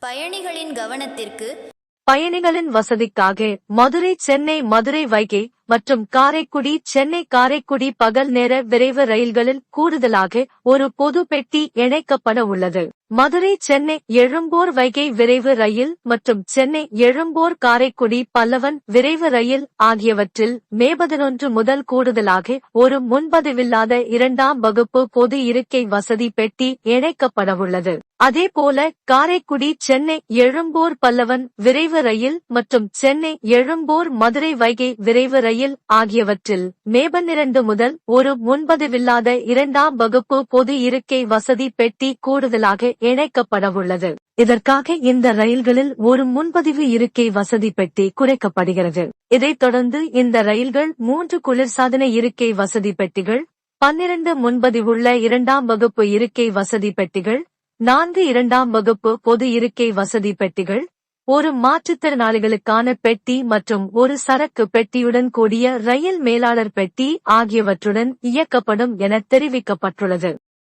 பயணிகளின் கவனத்திற்கு பயணிகளின் வசதிக்காக மதுரை சென்னை மதுரை வைகை மற்றும் காரைக்குடி சென்னை காரைக்குடி பகல் நேர விரைவு ரயில்களில் கூடுதலாக ஒரு பொது பெட்டி இணைக்கப்பட உள்ளது. மதுரை சென்னை எழும்பூர் வைகை விரைவு ரயில் மற்றும் சென்னை எழும்பூர் காரைக்குடி பல்லவன் விரைவு ரயில் ஆகியவற்றில் மே 11 முதல் கூடுதலாக ஒரு முன்பதிவில்லாத 2ஆம் வகுப்பு பொது இருக்கை வசதி பெட்டி இணைக்கப்படவுள்ளது. அதேபோல காரைக்குடி சென்னை எழும்பூர் பல்லவன் விரைவு ரயில் மற்றும் சென்னை எழும்பூர் மதுரை வைகை விரைவு ரயில் ஆகியவற்றில் மே 12 முதல் ஒரு முன்பதிவில்லாத 2ஆம் வகுப்பு பொது இருக்கை வசதி பெட்டி கூடுதலாக இணைக்கப்படவுள்ளது. இதற்காக இந்த ரயில்களில் ஒரு முன்பதிவு இருக்கை வசதி பெட்டி குறைக்கப்படுகிறது. இதைத் தொடர்ந்து இந்த ரயில்கள் 3 குளிர்சாதன இருக்கை வசதி பெட்டிகள், 12 முன்பதிவுள்ள 2ஆம் வகுப்பு இருக்கை வசதி பெட்டிகள், 4 2ஆம் வகுப்பு பொது இருக்கை வசதி பெட்டிகள், ஒரு மாற்றுத்திறனாளிகளுக்கான பெட்டி மற்றும் ஒரு சரக்கு பெட்டியுடன் கூடிய ரயில் மேலாளர் பெட்டி ஆகியவற்றுடன் இயக்கப்படும் என தெரிவிக்கப்பட்டுள்ளது.